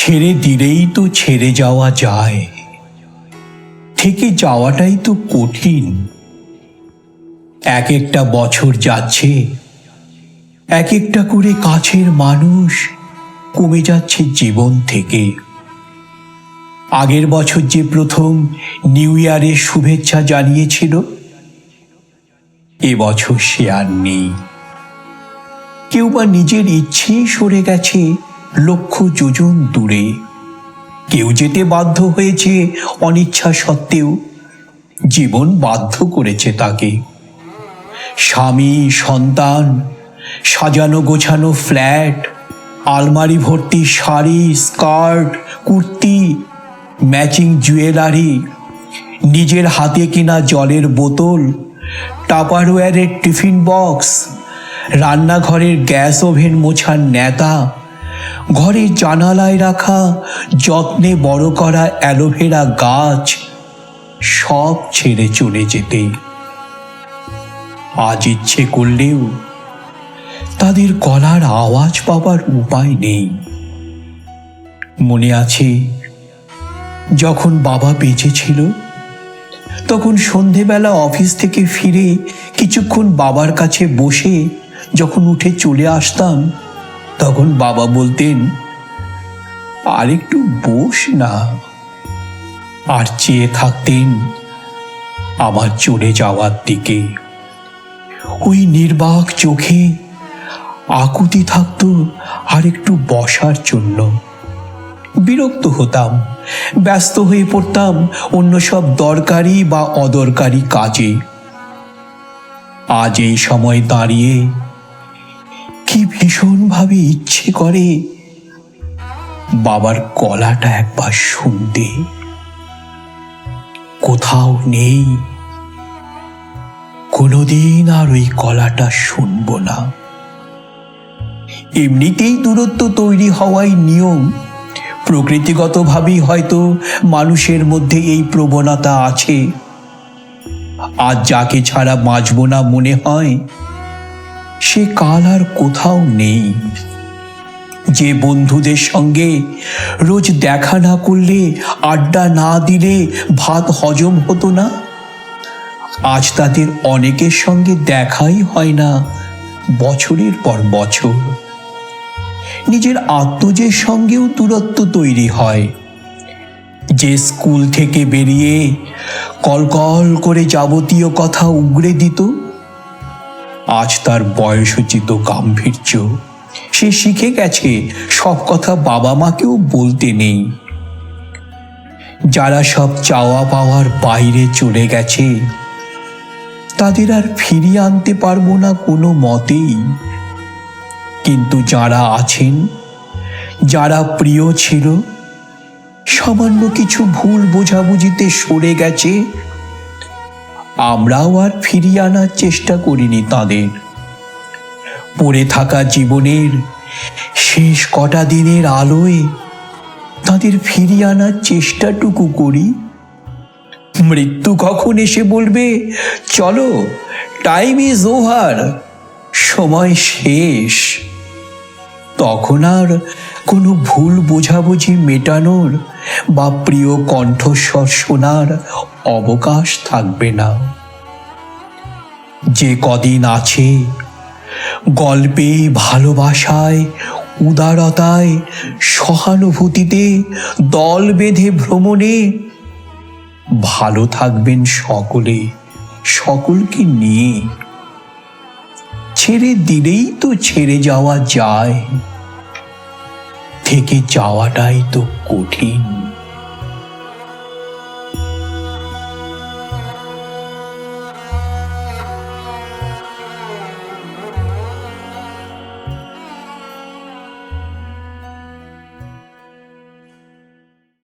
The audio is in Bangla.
ছেড়ে দিলেই তো ছেড়ে যাওয়া যায়, থেকে যাওয়াটাই তো কঠিন। এক একটা বছর যাচ্ছে, এক একটা করে কাছের মানুষ কমে যাচ্ছে জীবন থেকে। আগের বছর যে প্রথম নিউ ইয়ারের শুভেচ্ছা জানিয়েছিল, এবছর সে আর নেই। কেউ বা নিজের ইচ্ছেই সরে গেছে লক্ষ যোজন দূরে, কেউ যেতে বাধ্য হয়েছে অনিচ্ছা সত্ত্বেও, জীবন বাধ্য করেছে তাকে। স্বামী, সন্তান, সাজানো গোছানো ফ্ল্যাট, আলমারি ভর্তি sari, skirt, kurti, matching jewellery, নিজের হাতে কেনা জলের বোতল, টাপারওয়্যারের টিফিন বক্স, রান্নাঘরের গ্যাস ওভেন মোছার ন্যাতা, ঘরের জানালায় রাখা যত্নে বড় করা অ্যালোভেরা গাছ, সব ছেড়ে চলে যেতে আজ ইচ্ছে করলেও তাদের গলার আওয়াজ পাবার উপায় নেই। মনে আছে, যখন বাবা বেঁচে ছিল, তখন সন্ধেবেলা অফিস থেকে ফিরে কিছুক্ষণ বাবার কাছে বসে যখন উঠে চলে আসতাম, তখন বাবা বলতেন, আর একটু বস না, আর চেয়ে থাকতেন আমার চলে যাওয়ার দিকে। ওই নির্বাক চোখে আকুতি থাকতো আর একটু বসার জন্য। বিরক্ত হতাম, ব্যস্ত হয়ে পড়তাম অন্য সব দরকারি বা অদরকারি কাজে। আজ এই সময় দাঁড়িয়ে কি ভীষণভাবে ইচ্ছে করে বাবার গলাটা একবার শুনতে। কোথাও নেই, কোনোদিন আর ওই গলাটা শুনব না। এমনিতেই দূরত্ব তৈরি হওয়াই নিয়ম, প্রকৃতিগতভাবেই হয়তো মানুষের মধ্যে এই প্রবণতা আছে। আজ যাকে ছাড়া বাঁচব না মনে হয়, সে কাল আর কোথাও নেই। যে বন্ধুদের সঙ্গে রোজ দেখা না করলে, আড্ডা না দিলে ভাত হজম হতো না, আজ তাদের অনেকের সঙ্গে দেখাই হয় না বছরের পর বছর। নিজের আত্মজের সঙ্গেও দূরত্ব তৈরি হয়। যে স্কুল থেকে বেরিয়ে কলকল করে যাবতীয় কথা উগরে দিত, আজ তার বয়সোচিত গাম্ভীর্য। সে শিখে গেছে সব কথা বাবা মাকেও বলতে নেই। যারা সব চাওয়া পাওয়ার বাইরে চলে গেছে, তাদের আর ফিরিয়ে আনতে পারবো না কোনো মতেই। কিন্তু যারা আছেন, যারা প্রিয় ছিল, সামান্য কিছু ভুল বোঝাবুঝিতে সরে গেছে, আমরাও আর ফিরিয়ে আনার চেষ্টা করিনি তাদের। পড়ে থাকা জীবনের শেষ কটা দিনের আলোয় তাদের ফিরিয়ে আনার চেষ্টাটুকু করি। মৃত্যু কখন এসে বলবে, চলো, টাইম ইজ ওভার, সময় শেষ, তখন আর কোনো ভুল বোঝাবুঝি মেটানোর বা প্রিয় কণ্ঠস্বর শোনার অবকাশ থাকবে না। যে কদিন আছে, গল্পে, ভালোবাসায়, উদারতায়, সহানুভূতিতে, দল বেঁধে ভ্রমণে ভালো থাকবেন সকলে, সকলকে নিয়ে। ছেড়ে দিলেই তো ছেড়ে যাওয়া যায়, থেকে যাওয়াটাই তো কঠিন।